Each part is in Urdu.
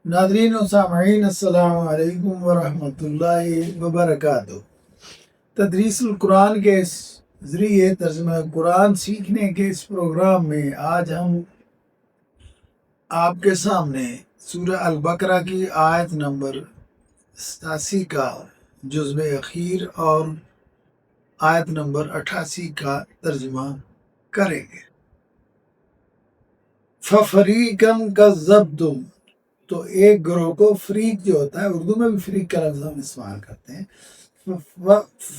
ناظرین و سامعین السلام علیکم ورحمۃ اللہ وبرکاتہ۔ تدریس القرآن کے ذریعے ترجمہ قرآن سیکھنے کے اس پروگرام میں آج ہم آپ کے سامنے سورہ البقرہ کی آیت نمبر 87 کا جزء اخیر اور آیت نمبر 88 کا ترجمہ کریں گے۔ فَفَرِيقًا كَذَّبْتُمْ، تو ایک گروہ کو، فریق جو ہوتا ہے اردو میں بھی فریق کا لفظ ہم استعمال کرتے ہیں،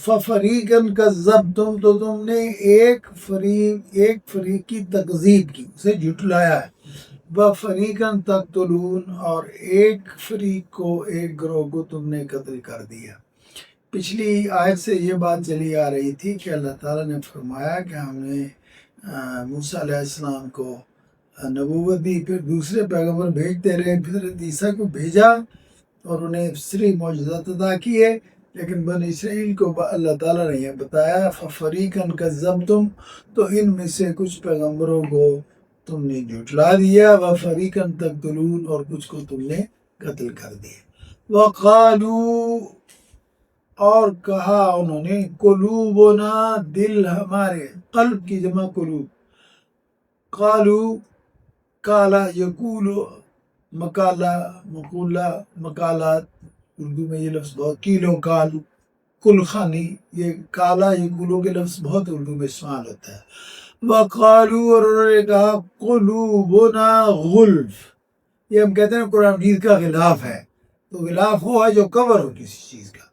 فَفَرِيقًا كَذَّبْتُمْ، تو تم نے ایک فریق کی تکذیب کی، اسے جھٹلایا ہے۔ وَفَرِيقًا تَقْتُلُونَ، اور ایک فریق کو، ایک گروہ کو تم نے قتل کر دیا۔ پچھلی آیت سے یہ بات چلی آ رہی تھی کہ اللہ تعالیٰ نے فرمایا کہ ہم نے موسیٰ علیہ السلام کو نبوت دی، پھر دوسرے پیغمبر بھیجتے رہے، پھر عیسیٰ کو بھیجا اور انہیں سری معجزات عطا کیے، لیکن بنی اسرائیل کو اللہ تعالیٰ نے یہ بتایا فَفَرِيقًا كَذَّبْتُمْ، تو ان میں سے کچھ پیغمبروں کو تم نے جھٹلا دیا، وَفَرِيقًا تَقْتُلُونَ، اور کچھ کو تم نے قتل کر دیا۔ وَقَالُوا، اور کہا انہوں نے، قلوبنا، دل ہمارے، قلب کی جمع قلوب، قالو، کالا، یقول، مکالا، مقولہ، مکالات، اردو میں یہ لفظ بہت، کیلو کال، کل خانی، یہ کالا یقولوں کے لفظ بہت اردو میں استعمال ہوتا ہے۔ وقالو، اور انہوں نے کہا، قلوبنا غلف، یہ ہم کہتے ہیں قرآن مجید کا غلاف ہے، تو غلاف وہ ہے جو کور ہو کسی چیز کا،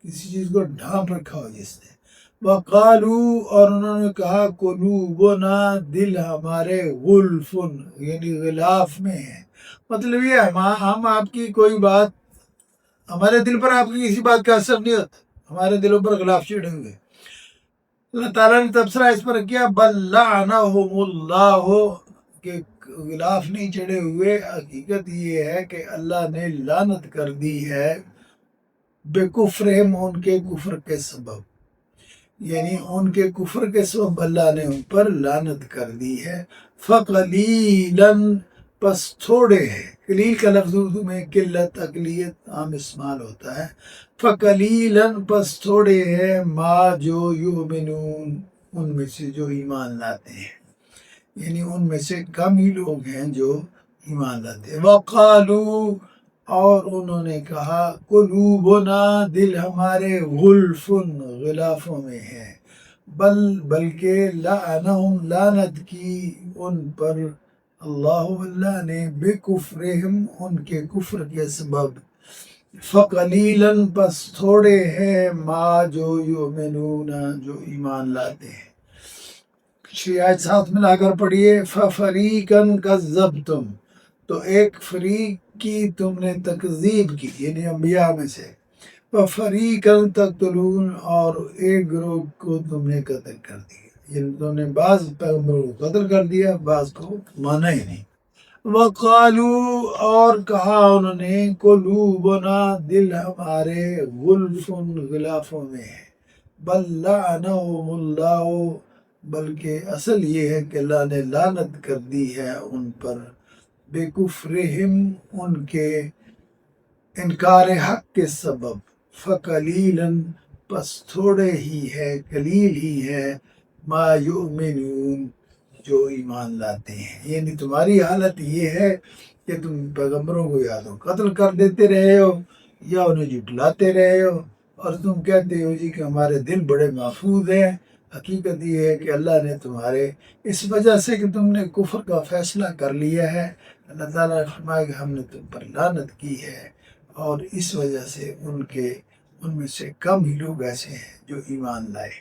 کسی چیز کو ڈھانپ رکھا ہو جس نے۔ وقالو، اور انہوں نے کہا، قلوبنا، دل ہمارے، غلفن، یعنی غلاف میں ہے، مطلب یہ ہے ہم آپ کی کوئی بات، ہمارے دل پر آپ کی کسی بات کا اثر نہیں ہوتا، ہمارے دلوں پر غلاف چڑھے ہوئے۔ اللہ تعالیٰ نے تبصرہ اس پر کیا، بل لعنہم اللہ، کہ غلاف نہیں چڑھے ہوئے، حقیقت یہ ہے کہ اللہ نے لعنت کر دی ہے، بکفرہم، ان کے کفر کے سبب، یعنی ان کے کفر کے سبب اللہ نے ان پر لعنت کر دی ہے۔ فقلیلاً، پس تھوڑے ہے، قلیل کا لفظ اردو میں قلت، اقلیت عام استعمال ہوتا ہے۔ فقلیلاً، پس تھوڑے ہے، ما، جو، یؤمنون، ان میں سے جو ایمان لاتے ہیں، یعنی ان میں سے کم ہی لوگ ہیں جو ایمان لاتے ہیں۔ وقالو، اور انہوں نے کہا، قلوبنا، دل ہمارے، غلفن، غلافوں میں ہے، بلکہ لعنہم، لعنت کی ان پر اللہ نے، بکفرہم، ان کے کفر کے سبب، فقلیلاً، پس تھوڑے ہیں، ما، جو، یؤمنون، جو ایمان لاتے ہیں۔ پچھلی آیت ساتھ ملا کر پڑھیے، فَفَرِيقًا كَذَّبْتُمْ، تو ایک فریق کی تم نے تکذیب کی، یعنی انبیاء میں سے، وَفَرِيقًا تَقْتُلُونَ، اور ایک گروہ کو تم نے قتل کر دیا، یعنی تم نے بعض پیغمبروں کو قتل کر دیا، بعض کو مانا ہی نہیں۔ وَقَالُوا، اور کہا انہوں نے، قُلُوبُنَا، دل ہمارے، غُلْفٌ، غلافوں میں ہے، بل لعنہم اللہ، بلکہ اصل یہ ہے کہ اللہ نے لعنت کر دی ہے ان پر، بکفرہم، ان کے انکار حق کے سبب، فقلیلاً، پس تھوڑے ہی ہے، قلیل ہی ہے، ما یؤمنون، جو ایمان لاتے ہیں، یعنی تمہاری حالت یہ ہے کہ تم پیغمبروں کو یا تو قتل کر دیتے رہے ہو یا انہیں جھٹلاتے رہے ہو، اور تم کہتے ہو جی کہ ہمارے دل بڑے محفوظ ہیں۔ حقیقت یہ ہے کہ اللہ نے تمہارے، اس وجہ سے کہ تم نے کفر کا فیصلہ کر لیا ہے، اللہ تعالیٰ نے فرمایا کہ ہم نے تم پر لعنت کی ہے، اور اس وجہ سے ان میں سے کم ہی لوگ ایسے ہیں جو ایمان لائے۔